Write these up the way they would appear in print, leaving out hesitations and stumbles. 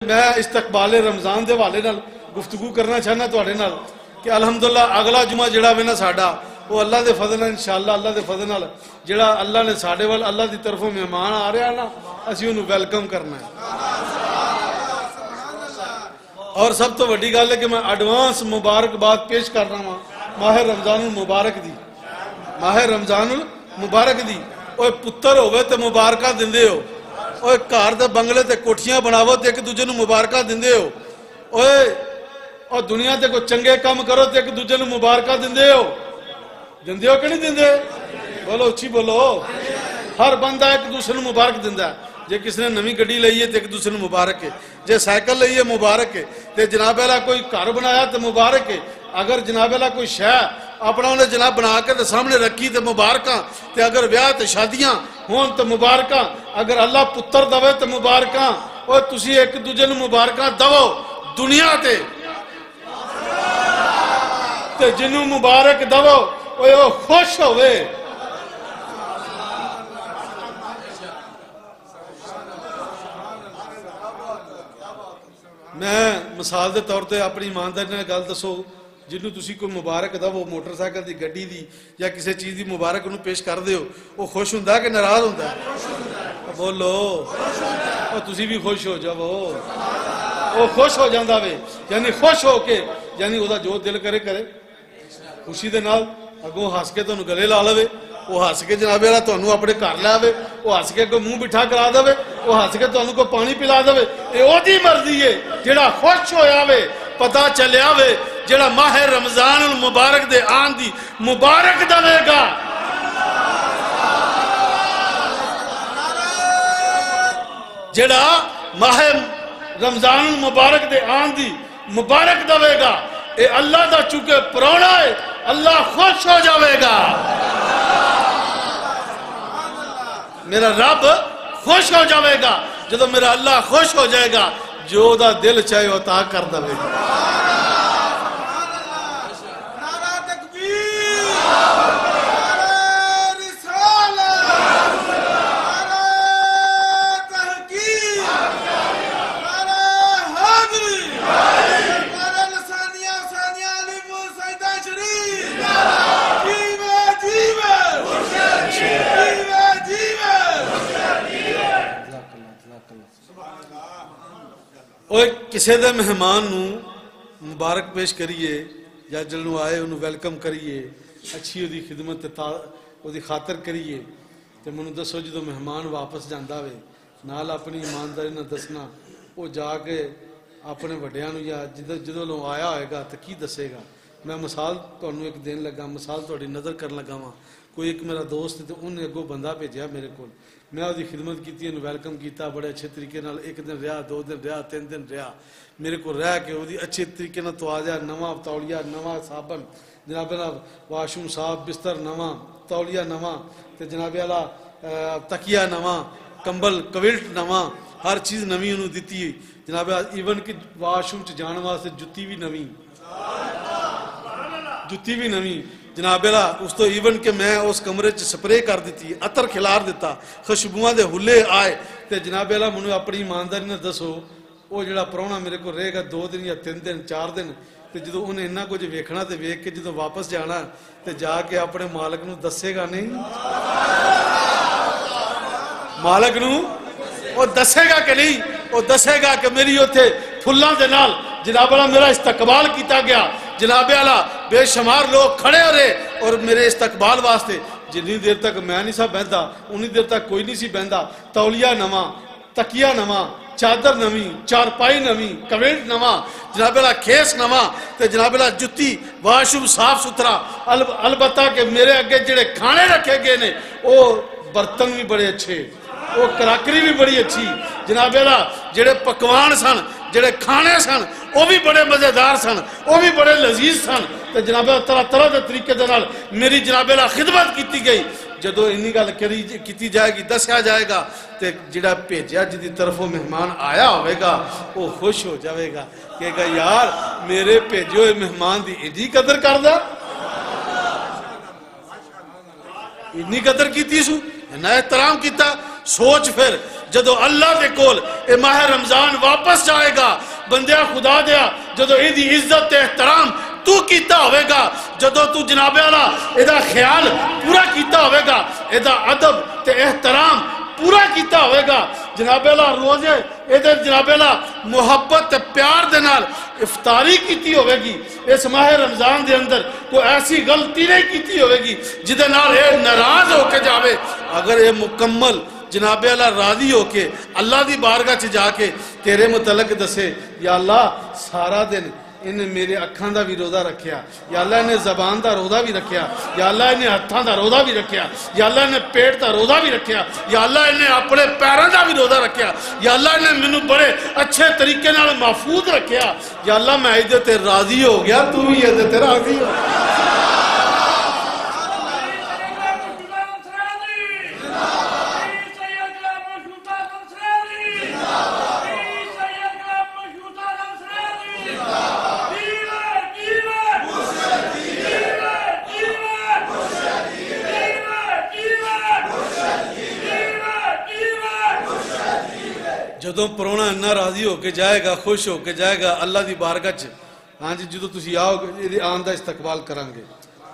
میں استقبال رمضان دے حوالے نال گفتگو کرنا چاہنا تواڈے نال کہ الحمدللہ اگلا جمعہ جڑا وے نا ساڈا وہ اللہ دے فضل نال انشاءاللہ اللہ دے فضل نال جڑا اللہ نے ساڈے وال اللہ دی طرفوں مہمان آ رہا نا اسی انہوں ویلکم کرنا ہے. اور سب تو وڈی گل ہے کہ میں ایڈوانس مبارکباد پیش کر رہا ہوں ماہ رمضان المبارک دی. ماہ رمضان المبارک دی اوے پتر ہوئے تے مبارکہ دندے ہو, اوے گھر دے بنگلے تے کوٹھیاں بناو تے ایک دوجے نوں مبارکہ دندے ہو, اوے اور دنیا تے کوئی چنگے کام کرو تے ایک دوجے نوں مبارکہ دندے ہو کہ نہیں دندے؟ بولو اچھی بولو. ہر بندہ ایک دوسرے نوں مبارک دندا ہے. جے کسی نے نویں گڈی لئی ہے تے ایک دوسرے نوں مبارک ہے, جے سائیکل لئی ہے مبارک ہے, تے جناب والا کوئی گھر بنایا تے مبارک ہے. اگر جناب والا کوئی شے اپنا انہیں جناب بنا کے تے سامنے رکھی تے مبارکاں, تے اگر بیاہ تے شادیاں ہون تے مبارکاں, اگر اللہ پتر دوے تے مبارکاں. اور تسی ایک دوجے نوں مبارکاں دو دنیا تے جنوں مبارک دو وہ خوش ہوئے. میں مثال دے طور تے اپنی ایمانداری نے گل دسو, جنوں تسی کوئی مبارک دا وہ موٹر سائیکل دی گڈی دی یا کسی چیز دی مبارک انہوں پیش کر دیو, وہ خوش ہوندا کہ ناراض ہوندا ہے؟ بولو اور تسی بھی خوش ہو جاؤ. وہ خوش ہو جاندا وے, یعنی خوش ہو کے, یعنی وہ جو دل کرے کرے خوشی دے نال اگوں ہس کے تانوں گلے لا لوے, وہ ہس کے جناب والا تانوں اپنے گھر لے آوے, وہ ہس کے کوئی منہ بٹھا کرا دے, وہ ہس کے تانوں کوئی پانی پلا دے. یہ وہی مرضی ہے جڑا خوش ہویا وے, پتہ چلیا وے جڑا ماہ رمضان المبارک دے آن دی مبارک دے گا. جڑا ماہ رمضان المبارک دے آن دی مبارک دے گا, اے اللہ دا چونکہ پرونا ہے, اللہ خوش ہو جاوے گا. میرا رب خوش ہو جاوے گا. جدو میرا اللہ خوش ہو جائے گا, جو دا دل چاہے عطا کر دے گا. کسے دے مہمان نو مبارک پیش کریے یا جنہوں آئے انہوں ویلکم کریے, اچھی دی خدمت دی خاطر کریے. تے منوں دسو جدو مہمان واپس جاندا وے نال اپنی ایمانداری نہ دسنا, وہ جا کے اپنے وڈیاں نو یا جدو لو آیا ہوئے گا تو کی دسے گا. میں مثال تانوں ایک دین لگا, مثال تہاڈی نظر کرن لگا ہاں. کوئی ایک میرا دوست تے انہیں اگوں بندہ بھیجیا میرے کول, میں وہ خدمت کی, ویلکم کیتا بڑے اچھے طریقے نال. ایک دن رہا, 2 دن رہا, 3 دن رہا میرے کو رہ کے وہ اچھے طریقے نال توازیا, نواں تولیہ, نواں صابن, جناب واش روم صاف, بستر نواں, تولیہ نواں, تے جناب والا تکیہ نواں, کمبل کویلٹ نواں, ہر چیز نویں انہوں دیتی. جناب ایون کہ واش روم جان واسطے جتی بھی نویں, جتی بھی نویں جناب اللہ. اس تو ایون کہ میں اس کمرے چ سپرے کر دیتی, عطر کھلار دیتا, خوشبوئاں دے ہلے آئے. تے جناب اللہ منوں اپنی ایمانداری نے دسو, وہ جڑا پرونا میرے کو رہے گا 2 دن یا 3 دن 4 دن, تے جدو انہیں اتنا کچھ ویکھنا تے ویکھ کے جدو واپس جانا تے جا کے اپنے مالک نو دسے گا نہیں؟ مالک نو وہ دسے گا کہ نہیں؟ وہ دسے گا کہ میری اوتھے پھلاں دے نال جناب اللہ میرا استقبال کیتا گیا. جناب اللہ بے شمار لوگ کھڑے ہو رہے اور میرے استقبال واسطے. جنی دیر تک میں نہیں سا بہندا انہی دیر تک کوئی نہیں سی بہندا. تولیہ نواں, تکیہ نواں, چادر نویں, چارپائی نویں, کویلٹ نواں, جناب اللہ کھیس نواں, تے جناب اللہ جتی, واش روم صاف ستھرا. البتہ کہ میرے اگے جڑے کھانے رکھے گئے نے وہ برتن بھی بڑے اچھے, وہ کراکری بھی بڑی اچھی. جناب اللہ جڑے پکوان سن, جڑے کھانے سن, وہ بھی بڑے مزیدار سن, وہ بھی بڑے لذیذ سن. تے جناب طرح طرح دے طریقے دے نال میری جناب اللہ خدمت کیتی گئی. جدو انی گل کیتی جائے گی, دسیا جائے گا, تے جڑا بھیجیا جدی طرفوں مہمان آیا ہوئے گا وہ خوش ہو جاوے گا, کہے گا یار میرے بھیجے ہوئے مہمان دی ایڈی قدر کردا, اتنی قدر کیتی سو, اتنا احترام کیتا. سوچ پھر جدو اللہ دے کول اے ماہ رمضان واپس جائے گا بندیا خدا دیا جدو ایدی عزت تے احترام تو کیتا ہوئے گا جدو تو جناب والا ایدہ خیال پورا کیتا ہوئے گا ایدہ ادب تے احترام پورا کیتا ہوئے گا جناب اللہ روزے ایدھر جناب اللہ محبت تے پیار دے نال افطاری کیتی ہوئے گی اس ماہ رمضان دے اندر کوئی ایسی غلطی نہیں کیتی ہوئے گی جدے نال اے ناراض ہو کے جاوے اگر اے مکمل جناب اللہ راضی ہو کے اللہ دی بارگاہ چ جا کے تیرے متعلق دسے یا اللہ سارا دن انہیں میرے اکھان دا بھی روزہ رکھیا یا اللہ انہیں زبان دا روزہ بھی رکھیا یا اللہ انہیں ہتھاں دا روزہ بھی رکھیا یا اللہ انہیں پیٹ دا روزہ بھی رکھیا یا اللہ انہیں اپنے پیروں دا بھی روزہ رکھیا یا اللہ انہیں منو بڑے اچھے طریقے نال محفوظ رکھیا یا اللہ میں ایدے تے راضی ہو گیا تو بھی ایدے تے راضی ہو جدوں پرونا انہا راضی ہو کے جائے گا خوش ہو کے جائے گا اللہ دی بارگاہ چ ہاں جی جدو تسی آؤ گے یہ آندہ استقبال کرانگے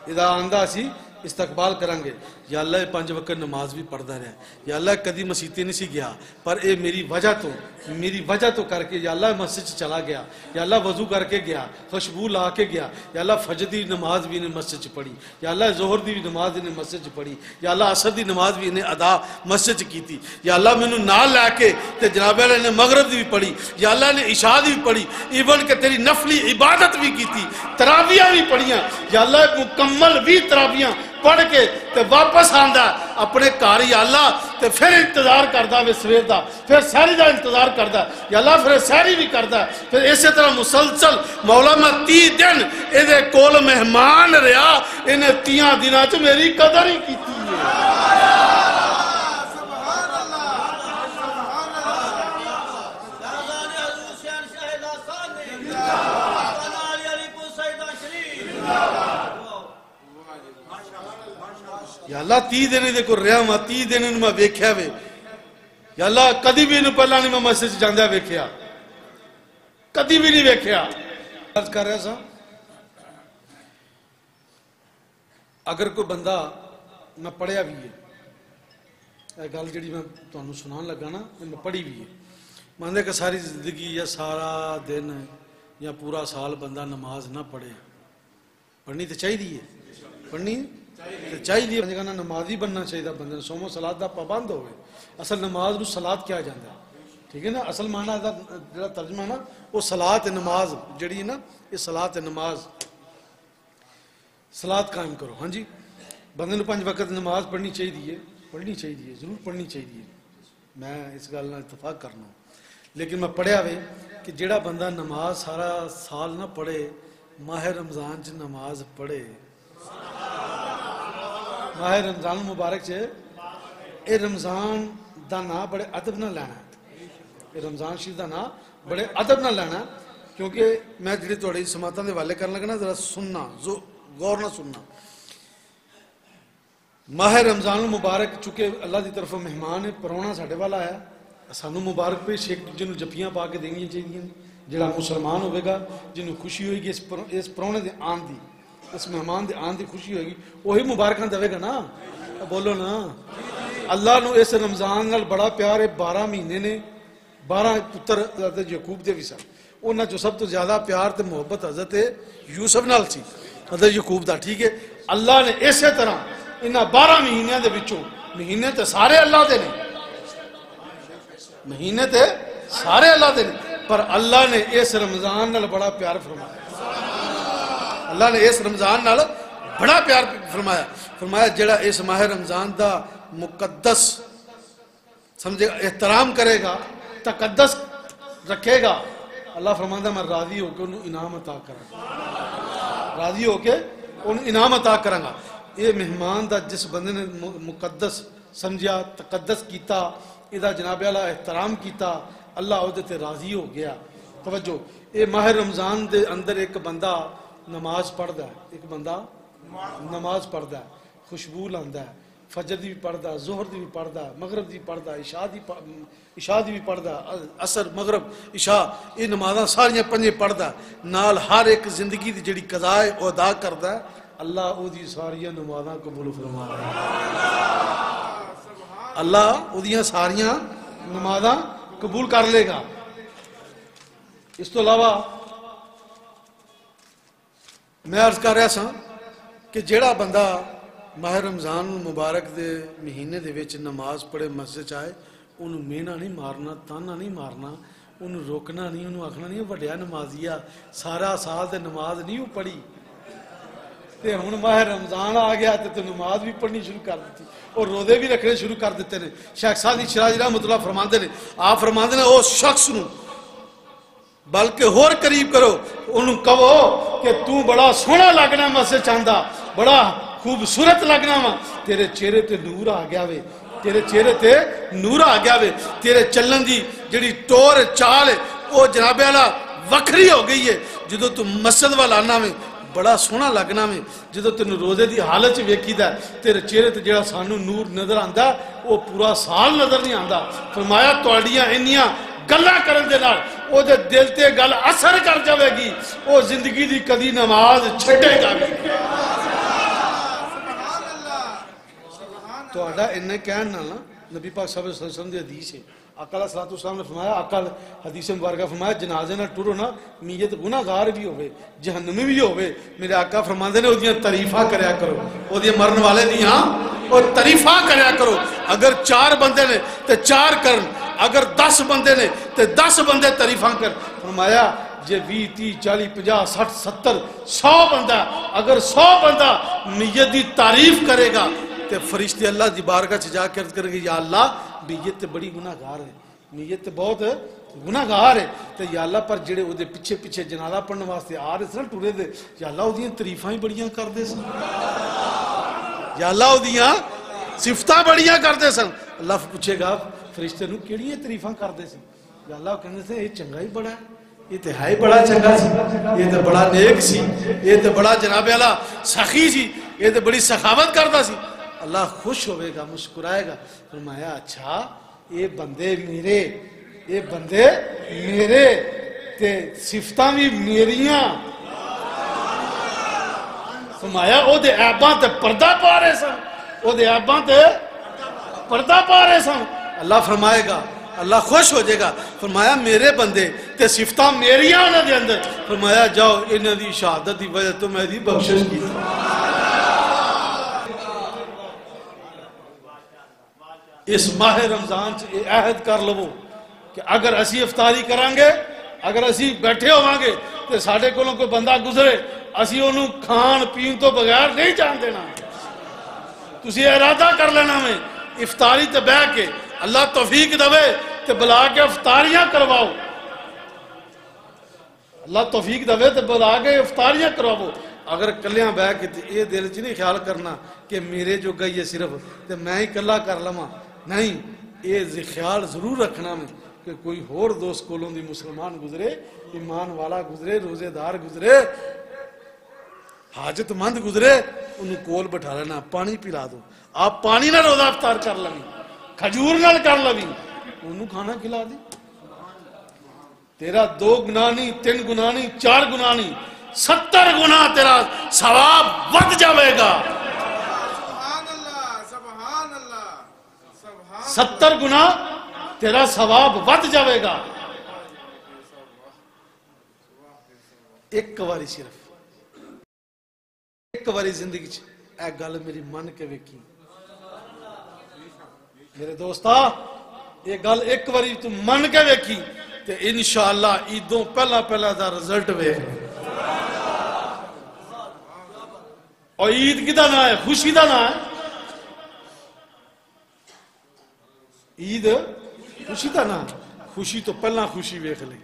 یہ آندہ اسی استقبال کرانگے یا اللہ 5 وقت نماز بھی پڑھدا رہا یا اللہ کدی مسیتے نہیں سی گیا پر اے میری وجہ تو کر کے یا اللہ مسجد چلا گیا یا اللہ وضو کر کے گیا خوشبو لا کے گیا یا اللہ فجر دی نماز بھی انہیں مسجد چ پڑھی یا اللہ ظہر دی نماز انہیں مسجد چ پڑھی یا اللہ عصر دی نماز بھی انہیں ادا مسجد چ کیتی یا اللہ میں انہوں نال لے کے تے جناب اللہ نے مغرب دی بھی پڑھی یا اللہ نے عشاء دی بھی پڑھی ایون کہ تیری نفلی عبادت بھی کیتی تراویاں بھی پڑھیاں یا اللہ مکمل بھی تراویاں پڑھ کے تے واپس آندہ اپنے کاری اللہ تے پھر انتظار کردہ وے سویر دا پھر سہری دا انتظار کردہ یا اللہ پھر سہری بھی کردہ پھر اسی طرح مسلسل مولا میں 30 دن ایدے کول مہمان رہا انہیں 30 دنوں چ میری قدر ہی کیتی ہے یا اللہ 30 دن دے کو رہا ہوں 30 دن انہوں میں ویکھیا وے یا اللہ کدی بھی انہوں پہلا نہیں میں مسجد جاندہ ویکھیا کدی بھی نہیں ویکھیا عرض کر رہا سا اگر کوئی بندہ میں پڑھیا بھی ہے ایک گل جڑی میں تو انہوں سنان لگا نا میں پڑھی بھی ہے ماندے کہ ساری زندگی یا سارا دن یا پورا سال بندہ نماز نہ پڑھے پڑھنی تو چاہی دی ہے پڑھنی چاہی دی ہے نمازی بننا چاہیے بندہ سوم و صلات دا پابند ہوئے اصل نماز نو صلات کیا جاندہ ہے ٹھیک ہے نا اصل معنی دا جڑا ترجمہ نا وہ صلات نماز جڑی ہے نا یہ صلات نماز صلات قائم کرو ہاں جی بندے نو 5 وقت نماز پڑھنی چاہیے ضرور پڑھنی چاہیے میں اس گل نال اتفاق کرنا لیکن میں پڑھیا وے کہ جڑا بندہ نماز سارا سال نہ پڑھے ماہ رمضان چ نماز پڑھے ماہ رمضان مبارک چھے اے رمضان دا نا بڑے عدب نہ لینا اے رمضان شریف دا نا بڑے عدب نہ لینا کیونکہ میں جڑی توڑی سماعتاں دے والے کرنے لگنا ذرا سننا غور نہ سننا ماہ رمضان مبارک چونکہ اللہ دی طرف مہمان ہے پرونا ساڑھے والا ہے سانو مبارک پہ ایک جنہوں جپیاں پا کے دیں گی چاہیے جڑا مسلمان ہوئے گا جنہوں خوشی ہوئے گی اس پرونے دے آن دی اس مہمان دے آن دی خوشی ہوئے گی وہی مبارکان دوے گا نا بولو نا اللہ نو اس رمضان نال بڑا پیار ہے 12 مہینے نے 12 پتر حضرت یعقوب دے بھی سن انہاں جو سب تو زیادہ پیار تے محبت حضرت یوسف نال سی حضرت یعقوب دا ٹھیک ہے اللہ نے اسی طرح انہاں 12 مہینے دے وچوں مہینے تے سارے اللہ دے نے مہینے تے سارے اللہ دے نے پر اللہ نے اس رمضان نال بڑا پیار فرمایا اللہ نے اس رمضان نال بڑا پیار فرمایا جڑا اس ماہ رمضان دا مقدس سمجھے گا احترام کرے گا تقدس رکھے گا اللہ فرماتا میں راضی ہو کے انہوں انعام عطا کروں راضی ہو کے انہوں انعام عطا کروں گا یہ مہمان دا جس بندے نے مقدس سمجھا تقدس کیتا ادھا جناب اللہ احترام کیتا اللہ عہدے تے راضی ہو گیا توجہ یہ ماہ رمضان دے اندر ایک بندہ نماز پڑھ دا ہے ایک بندہ نماز پڑھ دا ہے خوشبو لاندہ ہے فجر دی بھی پڑھدا، ظہر دی بھی پڑھدا، مغرب دی پڑھدا، عشاء دی بھی پڑھدا، عصر مغرب عشاء یہ نمازاں ساریاں پنجے پڑھدا، نال ہر ایک زندگی دی جڑی قضا ہے وہ ادا کردا ہے، اللہ او دی ساریاں نمازاں قبول فرما رہا ہے، اللہ او دیاں ساریاں نمازاں قبول کر لے گا۔ اس تو علاوہ میں عرض کر رہا سا کہ جیڑا بندہ ماہ رمضان مبارک دے مہینے دے وچ نماز پڑھے مسجد آئے انہوں مینا نہیں مارنا، تانا نہیں مارنا، انہوں روکنا نہیں، انہوں آکھنا نہیں وڈیا نمازیا سارا سال دے نماز نہیں پڑھی تے ہن ماہ رمضان آ گیا تے نماز بھی پڑھنی شروع کر دیتی اور روزے بھی رکھنے شروع کر دیتے ہیں۔ شیخ سعدی شیرازی رحمۃ اللہ فرماندے نے، آپ فرماندے نے اس شخص نو بلکہ ہور قریب کرو، انہوں کہو کہ تو بڑا سونا لگنا مسجد چاہندا، بڑا خوبصورت لگنا وا، تیرے چہرے تے نور آ گیا وے، تیرے چہرے تے نور آ گیا وے، تیرے چلن دی جڑی ٹور چال ہے وہ جناب اعلیٰ وکھری ہو گئی ہے، جدو تو مسجد والا آنا میں بڑا سونا لگنا میں، جدو تینوں روزے دی حالت چ ویکھیدا تیرے چہرے تے جڑا سانو نور نظر آندا وہ پورا سال نظر نہیں آندا۔ فرمایا تواڈیاں انیاں گلاں کرن دے نال او دے دل تے گل اثر کر جاوے گی، او زندگی دی کدی نماز چھڈے گا بھی۔ تو آڈا انہیں کہن نہ نبی پاک صلی اللہ علیہ وسلم دی حدیث ہے، آقا علیہ السلام نے فرمایا، آقا حدیث مبارکہ فرمایا جنازے نہ ٹرو نا، میت گناہ گار بھی ہوئے جہنمی بھی ہوئے، میرے آقا فرماندے نے وہ تعریفہ کریا کرو، وہ مرن والے دیاں اور تعریفہ کریا کرو، اگر 4 بندے نے تو 4 کرن، اگر 10 بندے نے تو 10 بندے تعریفہ کر۔ فرمایا جے 20 30 40 50 60 70 100 بندہ، اگر 100 بندہ میت دی تعریف کرے گا تے فرشتے اللہ دی بارگاہ چ جا کے عرض کریں گے یا اللہ میت تے بڑی گناہ گار ہے، میت تے بہت گناہ گار ہے، تے یا اللہ پر جڑے او دے پیچھے پیچھے جنازہ پڑھنے واسطے آ رہے سن ٹرے دے، یا اللہ او دیاں تعریفاں ہی بڑیاں کر دے سن، یا اللہ او دیاں صفتاں بڑیاں کر دے سن۔ اللہ پوچھے گا فرشتے نو کیڑیاں تعریفاں کر دے سن؟ یا اللہ کہندے سے یہ چنگا ہی بڑا ہے، یہ تے ہے بڑا چنگا سی، یہ تے بڑا نیک سی، یہ تے بڑا جناب اعلیٰ سخی سی، یہ تے بڑی سخاوت کرتا سی۔ اللہ خوش ہوئے گا، مسکرائے گا، فرمایا اچھا یہ بندے میرے، یہ بندے میرے تے صفتاں بھی میریاں، فرمایا او دے عیباں تے پردہ پا رہے سن، او دے عیباں تے پردہ پا رہے سن۔ اللہ فرمائے گا، اللہ خوش ہو جائے گا، فرمایا میرے بندے تے صفتاں میریاں انہاں دے اندر، فرمایا جاؤ انہاں دی شہادت دی وجہ تو میں دی بخشش کی۔ اس ماہ رمضان سے یہ عہد کر لو کہ اگر اسی افطاری کریں گے، اگر اسی بیٹھے ہوواں گے تو ساڈے کولوں کوئی بندہ گزرے اسی انہوں کھان پین تو بغیر نہیں جان دینا، تسی ارادہ کر لینا میں افطاری تے بہ کے اللہ توفیق دوے تے بلا کے افطاریاں کرواؤ، اللہ توفیق دوے تے بلا کے افطاریاں کرواؤ۔ اگر کلیاں بہ کے یہ دل چ نہیں خیال کرنا کہ میرے جو گئی ہے صرف تے میں ہی کلا کر لواں، نہیں، یہ خیال ضرور رکھنا میں کہ کوئی ہور دوست کولوں دی مسلمان گزرے، ایمان والا گزرے، روزے دار گزرے، حاجت مند گزرے، انہوں کول بٹھا لینا، پانی پلا دو، آپ پانی نہ روزہ افطار کر لویں، کھجور نہ کر لویں، انہوں کھانا کھلا دی، تیرا 2 گناہ نہیں، 3 گناہ نہیں، 4 گناہ نہیں، 70 گناہ تیرا ثواب ود جاوے گا، 70 گناہ تیرا ثواب ود جاوے گا۔ ایک واری صرف ایک واری زندگی چ اے گل میری من کے ویکھی میرے دوستا، یہ گل ایک واری تو من کے ویکھی تے انشاءاللہ عیدوں پہلا پہلا دا رزلٹ ویکھ، اور عید کی دا نہ ہے، خوشی دا نہ ہے، عید خوشی دا نہ، خوشی تو پہلا خوشی ویکھ لے۔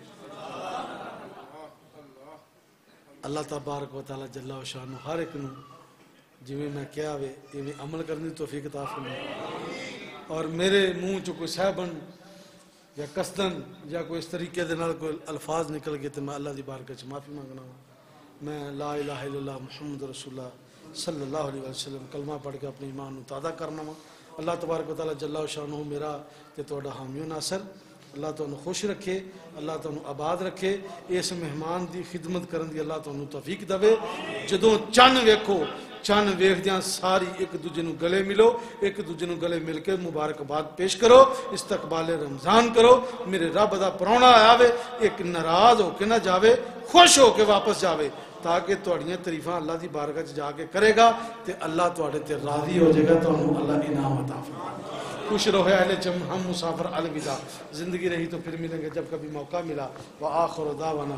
اللہ تبارک و تعالی جل و شانہ ہر ایک نو جویں میں کیا وے ایویں عمل کرنے دی توفیق عطا فرمائے، اور میرے منہ چ کوئی صحبن یا قصدن یا کوئی اس طریقے دے نال کوئی الفاظ نکل گئے تو میں اللہ دی بارگاہ چ معافی مانگنا ہوں۔ میں لا الہ الا اللہ محمد رسول اللہ صلی اللہ علیہ وسلم کلمہ پڑھ کے اپنے ایمان تازہ کرنا وا اللہ تبارک و تعالی جل شانہ میرا تے تہاڈا حامی و ناصر اللہ تانوں خوش رکھے اللہ تانوں آباد رکھے اس مہمان دی خدمت کرن دی اللہ تانوں توفیق دے جدوں چن ویکھو چن ویکھدیاں ساری ایک دوجے نوں گلے ملو ایک دوجے نوں گلے مل کے مبارکباد پیش کرو استقبال رمضان کرو میرے رب دا پراؤنا آیا وے ایک ناراض ہو کے نہ جاوے خوش ہو کے واپس جاوے تاکہ تہاڈیاں تعریفاں اللہ دی بارگاہ وچ جا کے کرے گا تے اللہ تہاڈے تے راضی ہو جائے گا تانوں اللہ انعام عطا فرمائے خوش رہو اہل جم ہم مسافر الوداع زندگی رہی تو پھر ملیں گے جب کبھی موقع ملا وآخر دعوانا